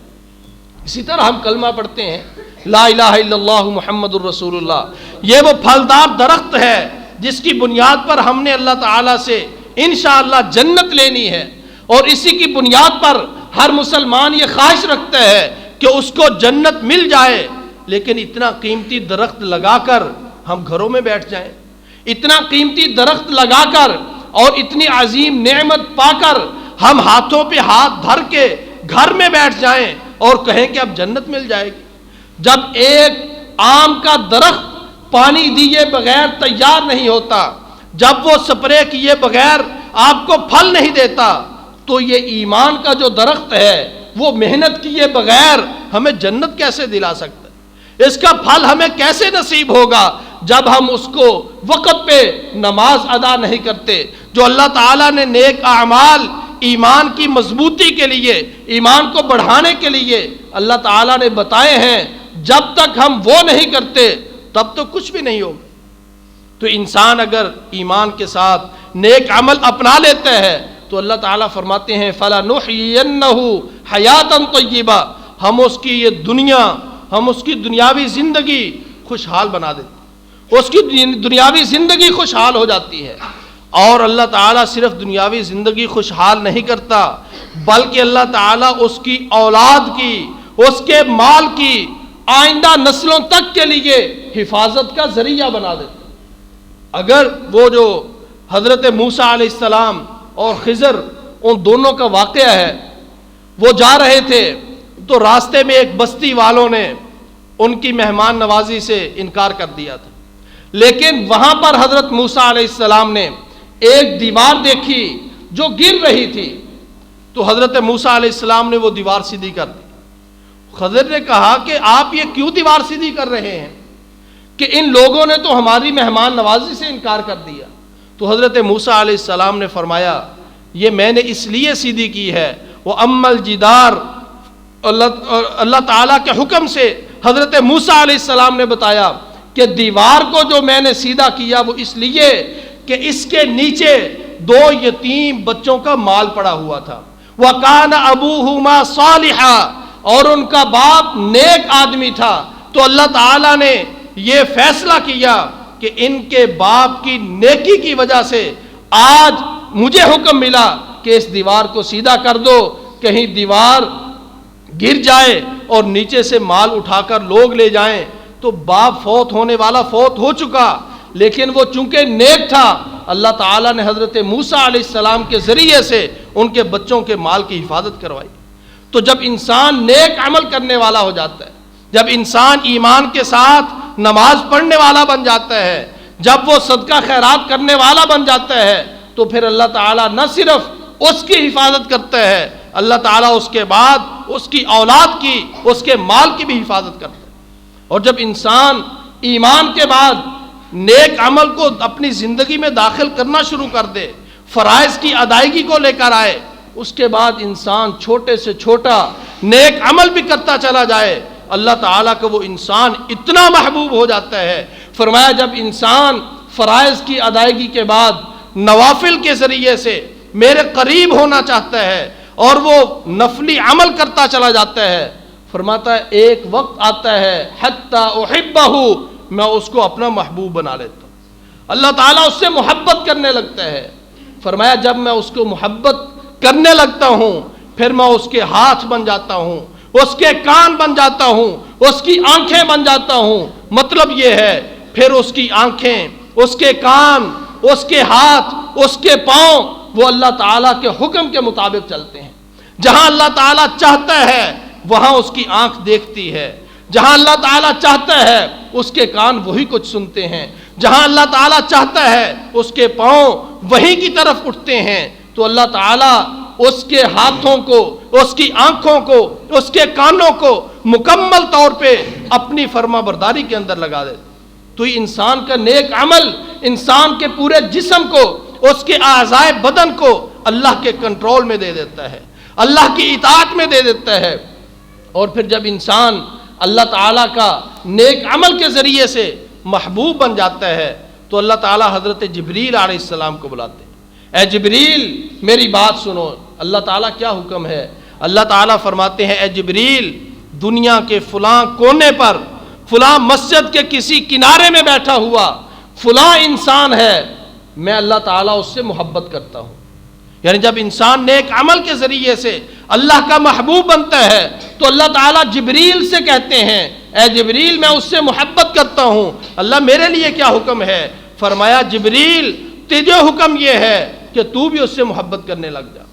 Speaker 3: اسی طرح ہم کلمہ پڑھتے ہیں لا الہ الا اللہ محمد الرسول اللہ، یہ وہ پھلدار درخت ہے جس کی بنیاد پر ہم نے اللہ تعالیٰ سے انشاءاللہ جنت لینی ہے، اور اسی کی بنیاد پر ہر مسلمان یہ خواہش رکھتا ہے کہ اس کو جنت مل جائے۔ لیکن اتنا قیمتی درخت لگا کر ہم گھروں میں بیٹھ جائیں، اتنا قیمتی درخت لگا کر اور اتنی عظیم نعمت پا کر ہم ہاتھوں پہ ہاتھ دھر کے گھر میں بیٹھ جائیں اور کہیں کہ اب جنت مل جائے گی، جب ایک آم کا درخت پانی دیے بغیر تیار نہیں ہوتا، جب وہ سپرے کیے بغیر آپ کو پھل نہیں دیتا، تو یہ ایمان کا جو درخت ہے وہ محنت کیے بغیر ہمیں جنت کیسے دلا سکتا ہے؟ اس کا پھل ہمیں کیسے نصیب ہوگا جب ہم اس کو وقت پہ نماز ادا نہیں کرتے؟ جو اللہ تعالیٰ نے نیک اعمال ایمان کی مضبوطی کے لیے، ایمان کو بڑھانے کے لیے اللہ تعالیٰ نے بتائے ہیں، جب تک ہم وہ نہیں کرتے تب تو کچھ بھی نہیں ہوگا۔ تو انسان اگر ایمان کے ساتھ نیک عمل اپنا لیتا ہے تو اللہ تعالیٰ فرماتے ہیں فَلَنُحْيِيَنَّهُ حَيَاتًا طَيِّبَةً، ہم اس کی یہ دنیا، ہم اس کی دنیاوی زندگی خوشحال بنا دیتے، اس کی دنیاوی زندگی خوشحال ہو جاتی ہے۔ اور اللہ تعالیٰ صرف دنیاوی زندگی خوشحال نہیں کرتا، بلکہ اللہ تعالیٰ اس کی اولاد کی، اس کے مال کی آئندہ نسلوں تک کے لیے حفاظت کا ذریعہ بنا دیتا۔ اگر وہ جو حضرت موسیٰ علیہ السلام اور خضر ان دونوں کا واقعہ ہے، وہ جا رہے تھے تو راستے میں ایک بستی والوں نے ان کی مہمان نوازی سے انکار کر دیا تھا، لیکن وہاں پر حضرت موسیٰ علیہ السلام نے ایک دیوار دیکھی جو گر رہی تھی، تو حضرت موسیٰ علیہ السلام نے وہ دیوار سیدھی کر دی۔ خضر نے کہا کہ آپ یہ کیوں دیوار سیدھی کر رہے ہیں کہ ان لوگوں نے تو ہماری مہمان نوازی سے انکار کر دیا۔ تو حضرت موسیٰ علیہ السلام نے فرمایا یہ میں نے اس لیے سیدھی کی ہے، وہ امل جدار، اللہ تعالیٰ کے حکم سے حضرت موسیٰ علیہ السلام نے بتایا کہ دیوار کو جو میں نے سیدھا کیا وہ اس لیے کہ اس کے نیچے 2 یتیم بچوں کا مال پڑا ہوا تھا، وَكَانَ أَبُوهُمَا صَالِحًا، اور ان کا باپ نیک آدمی تھا۔ تو اللہ تعالیٰ نے یہ فیصلہ کیا کہ ان کے باپ کی نیکی کی وجہ سے آج مجھے حکم ملا کہ اس دیوار کو سیدھا کر دو، کہیں دیوار گر جائے اور نیچے سے مال اٹھا کر لوگ لے جائیں۔ تو باپ فوت ہونے والا فوت ہو چکا، لیکن وہ چونکہ نیک تھا، اللہ تعالیٰ نے حضرت موسیٰ علیہ السلام کے ذریعے سے ان کے بچوں کے مال کی حفاظت کروائی۔ تو جب انسان نیک عمل کرنے والا ہو جاتا ہے، جب انسان ایمان کے ساتھ نماز پڑھنے والا بن جاتا ہے، جب وہ صدقہ خیرات کرنے والا بن جاتا ہے، تو پھر اللہ تعالیٰ نہ صرف اس کی حفاظت کرتا ہے، اللہ تعالیٰ اس کے بعد اس کی اولاد کی، اس کے مال کی بھی حفاظت کرتا ہے۔ اور جب انسان ایمان کے بعد نیک عمل کو اپنی زندگی میں داخل کرنا شروع کر دے، فرائض کی ادائیگی کو لے کر آئے، اس کے بعد انسان چھوٹے سے چھوٹا نیک عمل بھی کرتا چلا جائے، اللہ تعالیٰ کا وہ انسان اتنا محبوب ہو جاتا ہے۔ فرمایا جب انسان فرائض کی ادائیگی کے بعد نوافل کے ذریعے سے میرے قریب ہونا چاہتا ہے اور وہ نفلی عمل کرتا چلا جاتا ہے، فرماتا ہے ایک وقت آتا ہے حتی احبہ، میں اس کو اپنا محبوب بنا لیتا ہوں، اللہ تعالیٰ اس سے محبت کرنے لگتا ہے۔ فرمایا جب میں اس کو محبت کرنے لگتا ہوں پھر میں اس کے ہاتھ بن جاتا ہوں، اس کے کان بن جاتا ہوں، اس کی آنکھیں بن جاتا ہوں۔ مطلب یہ ہے پھر اس کی آنکھیں، اس کے کان، اس کے ہاتھ، اس کے پاؤں وہ اللہ تعالیٰ کے حکم کے مطابق چلتے ہیں۔ جہاں اللہ تعالیٰ چاہتا ہے وہاں اس کی آنکھ دیکھتی ہے، جہاں اللہ تعالیٰ چاہتا ہے اس کے کان وہی کچھ سنتے ہیں، جہاں اللہ تعالیٰ چاہتا ہے اس کے پاؤں وہیں کی طرف اٹھتے ہیں۔ تو اللہ تعالیٰ اس کے ہاتھوں کو، اس کی آنکھوں کو، اس کے کانوں کو مکمل طور پہ اپنی فرما برداری کے اندر لگا دیتے۔ تو یہ انسان کا نیک عمل انسان کے پورے جسم کو، اس کے اعضائے بدن کو اللہ کے کنٹرول میں دے دیتا ہے، اللہ کی اطاعت میں دے دیتا ہے۔ اور پھر جب انسان اللہ تعالیٰ کا نیک عمل کے ذریعے سے محبوب بن جاتا ہے تو اللہ تعالیٰ حضرت جبریل علیہ السلام کو بلاتے ہیں، اے جبریل میری بات سنو۔ اللہ تعالیٰ کیا حکم ہے؟ اللہ تعالیٰ فرماتے ہیں اے جبریل دنیا کے فلاں کونے پر، فلاں مسجد کے کسی کنارے میں بیٹھا ہوا فلاں انسان ہے، میں اللہ تعالیٰ اس سے محبت کرتا ہوں۔ یعنی جب انسان نیک عمل کے ذریعے سے اللہ کا محبوب بنتا ہے تو اللہ تعالیٰ جبریل سے کہتے ہیں اے جبریل میں اس سے محبت کرتا ہوں، اللہ میرے لیے کیا حکم ہے؟ فرمایا جبریل تجھے حکم یہ ہے کہ تو بھی اس سے محبت کرنے لگ جا،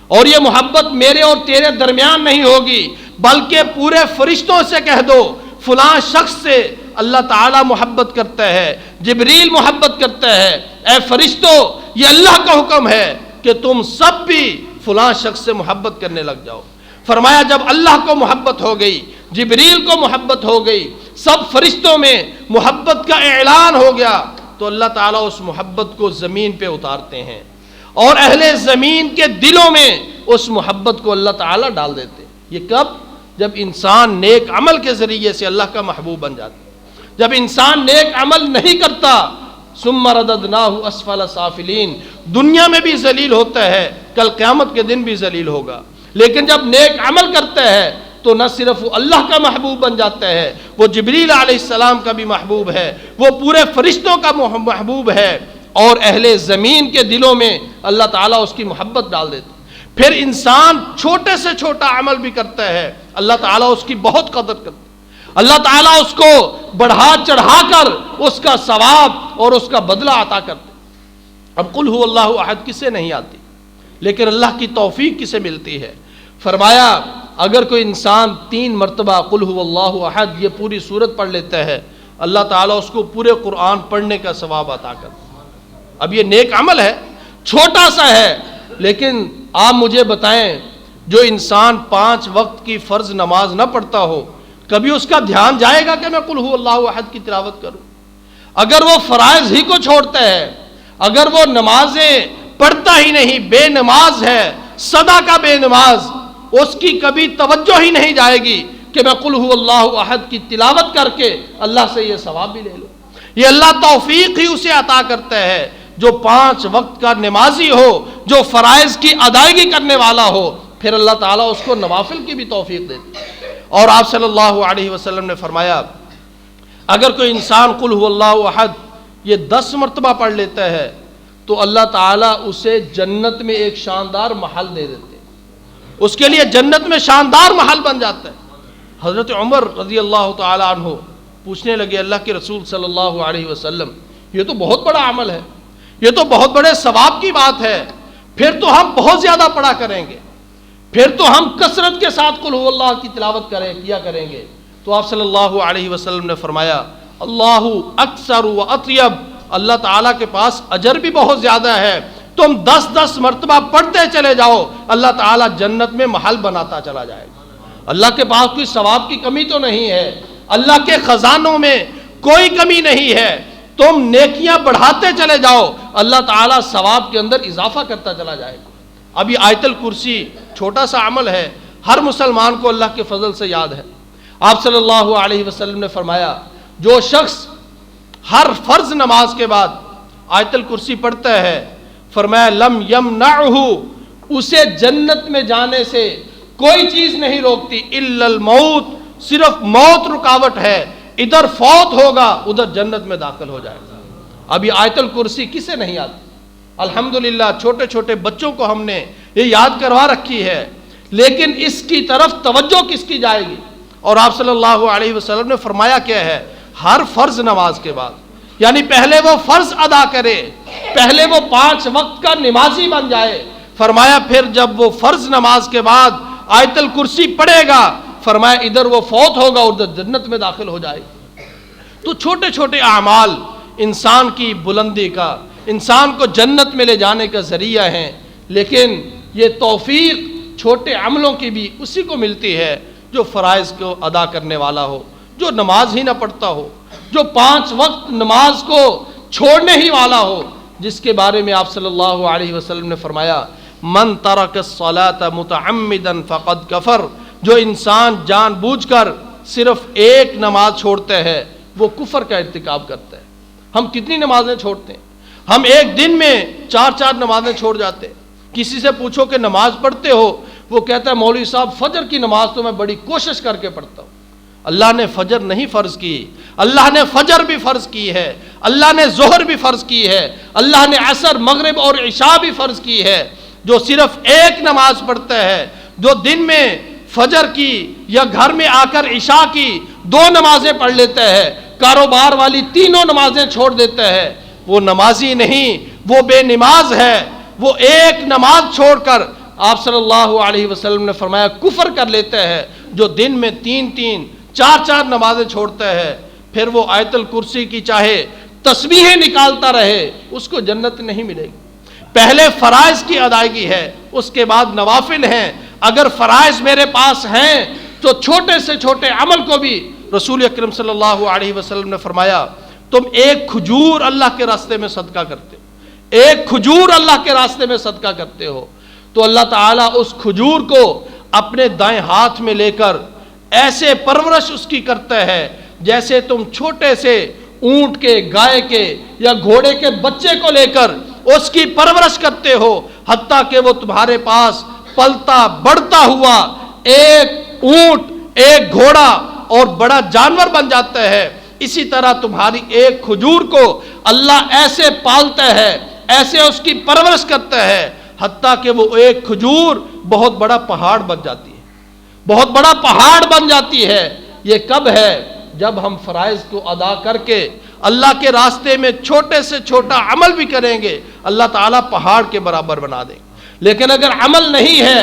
Speaker 3: اور یہ محبت میرے اور تیرے درمیان نہیں ہوگی بلکہ پورے فرشتوں سے کہہ دو فلاں شخص سے اللہ تعالیٰ محبت کرتا ہے، جبریل محبت کرتا ہے، اے فرشتوں یہ اللہ کا حکم ہے کہ تم سب بھی فلاں شخص سے محبت کرنے لگ جاؤ۔ فرمایا جب اللہ کو محبت ہو گئی، جبریل کو محبت ہو گئی، سب فرشتوں میں محبت کا اعلان ہو گیا، تو اللہ تعالیٰ اس محبت کو زمین پہ اتارتے ہیں اور اہل زمین کے دلوں میں اس محبت کو اللہ تعالیٰ ڈال دیتے ہیں۔ یہ کب؟ جب انسان نیک عمل کے ذریعے سے اللہ کا محبوب بن جاتا ہے۔ جب انسان نیک عمل نہیں کرتا ثم رددناہ اسفل سافلین، دنیا میں بھی ذلیل ہوتا ہے، کل قیامت کے دن بھی ذلیل ہوگا۔ لیکن جب نیک عمل کرتا ہے تو تو نہ صرف وہ اللہ کا محبوب بن جاتا ہے، وہ جبریل علیہ السلام کا بھی محبوب ہے، وہ پورے فرشتوں کا محبوب ہے، اور اہل زمین کے دلوں میں اللہ تعالیٰ اس کی محبت ڈال دیتا ہے۔ پھر انسان چھوٹے سے چھوٹا عمل بھی کرتا ہے، اللہ تعالیٰ اس کی بہت قدر کرتا ہے، اللہ تعالیٰ اس کو بڑھا چڑھا کر اس کا ثواب اور اس کا بدلہ عطا کرتے۔ اب قل هو اللہ احد کسے نہیں آتی، لیکن اللہ کی توفیق کسے ملتی ہے؟ فرمایا اگر کوئی انسان 3 مرتبہ قل هو اللہ احد یہ پوری سورت پڑھ لیتا ہے، اللہ تعالیٰ اس کو پورے قرآن پڑھنے کا ثواب عطا کرتا ہے۔ اب یہ نیک عمل ہے، چھوٹا سا ہے، لیکن آپ مجھے بتائیں جو انسان 5 وقت کی فرض نماز نہ پڑھتا ہو، کبھی اس کا دھیان جائے گا کہ میں قل هو اللہ احد کی تلاوت کروں؟ اگر وہ فرائض ہی کو چھوڑتا ہے، اگر وہ نمازیں پڑھتا ہی نہیں، بے نماز ہے، صدا کا بے نماز، اس کی کبھی توجہ ہی نہیں جائے گی کہ میں قل هو اللہ احد کی تلاوت کر کے اللہ سے یہ ثواب بھی لے لوں۔ یہ اللہ توفیق ہی اسے عطا کرتا ہے جو 5 وقت کا نمازی ہو، جو فرائض کی ادائیگی کرنے والا ہو، پھر اللہ تعالیٰ اس کو نوافل کی بھی توفیق دیتا ہے۔ اور آپ صلی اللہ علیہ وسلم نے فرمایا اگر کوئی انسان قل هو اللہ احد یہ 10 مرتبہ پڑھ لیتا ہے تو اللہ تعالیٰ اسے جنت میں ایک شاندار محل دے دیتے ہیں، اس کے لیے جنت میں شاندار محل بن جاتا ہے۔ حضرت عمر رضی اللہ تعالی عنہ پوچھنے لگے اللہ کے رسول صلی اللہ علیہ وسلم یہ تو بہت بڑا عمل ہے، یہ تو بہت بڑے ثواب کی بات ہے، پھر تو ہم بہت زیادہ پڑھا کریں گے، پھر تو ہم کثرت کے ساتھ قل هو اللہ کی تلاوت کیا کریں گے۔ تو آپ صلی اللہ علیہ وسلم نے فرمایا اللہ اکثر و اطیب، اللہ تعالیٰ کے پاس اجر بھی بہت زیادہ ہے، تم 10 مرتبہ پڑھتے چلے جاؤ، اللہ تعالیٰ جنت میں محل بناتا چلا جائے گا۔ اللہ کے پاس کوئی ثواب کی کمی تو نہیں ہے، اللہ کے خزانوں میں کوئی کمی نہیں ہے، تم نیکیاں بڑھاتے چلے جاؤ، اللہ تعالیٰ ثواب کے اندر اضافہ کرتا چلا جائے گا۔ اب یہ آیت الکرسی چھوٹا سا عمل ہے، ہر مسلمان کو اللہ کے فضل سے یاد ہے۔ آپ صلی اللہ علیہ وسلم نے فرمایا جو شخص ہر فرض نماز کے بعد آیت الکرسی پڑھتا ہے، فرمایا لم یمنعہ، اسے جنت میں جانے سے کوئی چیز نہیں روکتی الا الموت، صرف موت رکاوٹ ہے، ادھر فوت ہوگا ادھر جنت میں داخل ہو جائے گا۔ اب یہ آیت الکرسی کسے نہیں آتی؟ الحمدللہ چھوٹے چھوٹے بچوں کو ہم نے یہ یاد کروا رکھی ہے، لیکن اس کی طرف توجہ کس کی جائے گی؟ اور آپ صلی اللہ علیہ وسلم نے فرمایا کیا ہے؟ ہر فرض نماز کے بعد، یعنی پہلے وہ فرض ادا کرے، پہلے وہ 5 وقت کا نمازی بن جائے، فرمایا پھر جب وہ فرض نماز کے بعد آیت الکرسی پڑھے گا، فرمایا ادھر وہ فوت ہوگا اور ادھر جنت میں داخل ہو جائے گا۔ تو چھوٹے چھوٹے اعمال انسان کی بلندی کا، انسان کو جنت میں لے جانے کا ذریعہ ہیں، لیکن یہ توفیق چھوٹے عملوں کی بھی اسی کو ملتی ہے جو فرائض کو ادا کرنے والا ہو، جو نماز ہی نہ پڑھتا ہو، جو 5 وقت نماز کو چھوڑنے ہی والا ہو، جس کے بارے میں آپ صلی اللہ علیہ وسلم نے فرمایا من ترک الصلاۃ متعمدا فقد کفر، جو انسان جان بوجھ کر صرف ایک نماز چھوڑتا ہے وہ کفر کا ارتکاب کرتا ہے۔ ہم کتنی نمازیں چھوڑتے ہیں؟ ہم ایک دن میں 4 نمازیں چھوڑ جاتے ہیں۔ کسی سے پوچھو کہ نماز پڑھتے ہو، وہ کہتا ہے مولوی صاحب فجر کی نماز تو میں بڑی کوشش کر کے پڑھتا ہوں۔ اللہ نے فجر نہیں فرض کی، اللہ نے فجر بھی فرض کی ہے، اللہ نے ظہر بھی فرض کی ہے، اللہ نے عصر مغرب اور عشاء بھی فرض کی ہے۔ جو صرف ایک نماز پڑھتا ہے، جو دن میں فجر کی یا گھر میں آ کر عشاء کی 2 نمازیں پڑھ لیتا ہے، کاروبار والی 3 نمازیں چھوڑ دیتا ہے، وہ نمازی نہیں، وہ بے نماز ہے۔ وہ ایک نماز چھوڑ کر آپ صلی اللہ علیہ وسلم نے فرمایا کفر کر لیتا ہے۔ جو دن میں 3 4 نمازیں چھوڑتا ہے، پھر وہ آیت الکرسی کی چاہے تسبیحیں نکالتا رہے، اس کو جنت نہیں ملے گی۔ پہلے فرائض کی ادائیگی ہے، اس کے بعد نوافل ہیں۔ اگر فرائض میرے پاس ہیں تو چھوٹے سے چھوٹے عمل کو بھی رسول اکرم صلی اللہ علیہ وسلم نے فرمایا تم ایک کھجور اللہ کے راستے میں صدقہ کرتے ہو، ایک کھجور اللہ کے راستے میں صدقہ کرتے ہو تو اللہ تعالیٰ اس کھجور کو اپنے دائیں ہاتھ میں لے کر ایسے پرورش اس کی کرتا ہے جیسے تم چھوٹے سے اونٹ کے، گائے کے یا گھوڑے کے بچے کو لے کر اس کی پرورش کرتے ہو، حتیٰ کہ وہ تمہارے پاس پلتا بڑھتا ہوا ایک اونٹ ایک گھوڑا اور بڑا جانور بن جاتا ہے، اسی طرح تمہاری ایک کھجور کو اللہ ایسے پالتا ہے، ایسے اس کی پرورش کرتا ہے، حتیٰ کہ وہ ایک کھجور بہت بڑا پہاڑ بن جاتی ہے، بہت بڑا پہاڑ بن جاتی ہے۔ یہ کب ہے؟ جب ہم فرائض کو ادا کر کے اللہ کے راستے میں چھوٹے سے چھوٹا عمل بھی کریں گے، اللہ تعالیٰ پہاڑ کے برابر بنا دیں گے۔ لیکن اگر عمل نہیں ہے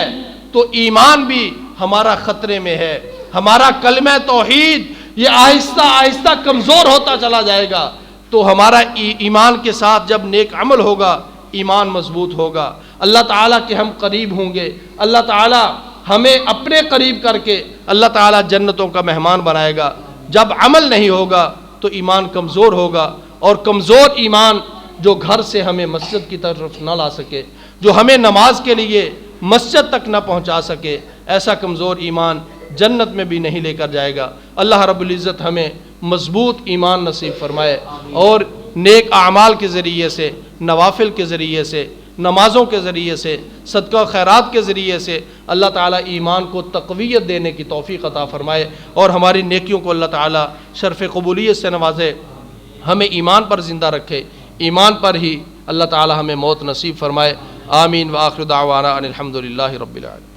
Speaker 3: تو ایمان بھی ہمارا خطرے میں ہے، ہمارا کلمہ توحید یہ آہستہ آہستہ کمزور ہوتا چلا جائے گا۔ تو ہمارا ایمان کے ساتھ جب نیک عمل ہوگا، ایمان مضبوط ہوگا، اللہ تعالیٰ کے ہم قریب ہوں گے، اللہ تعالیٰ ہمیں اپنے قریب کر کے اللہ تعالیٰ جنتوں کا مہمان بنائے گا۔ جب عمل نہیں ہوگا تو ایمان کمزور ہوگا، اور کمزور ایمان جو گھر سے ہمیں مسجد کی طرف نہ لا سکے، جو ہمیں نماز کے لیے مسجد تک نہ پہنچا سکے، ایسا کمزور ایمان جنت میں بھی نہیں لے کر جائے گا۔ اللہ رب العزت ہمیں مضبوط ایمان نصیب فرمائے، اور نیک اعمال کے ذریعے سے، نوافل کے ذریعے سے، نمازوں کے ذریعے سے، صدقہ و خیرات کے ذریعے سے اللہ تعالیٰ ایمان کو تقویت دینے کی توفیق عطا فرمائے، اور ہماری نیکیوں کو اللہ تعالیٰ شرف قبولیت سے نوازے، ہمیں ایمان پر زندہ رکھے، ایمان پر ہی اللہ تعالیٰ ہمیں موت نصیب فرمائے۔ آمین وآخر دعوانا ان الحمدللہ رب العالمین۔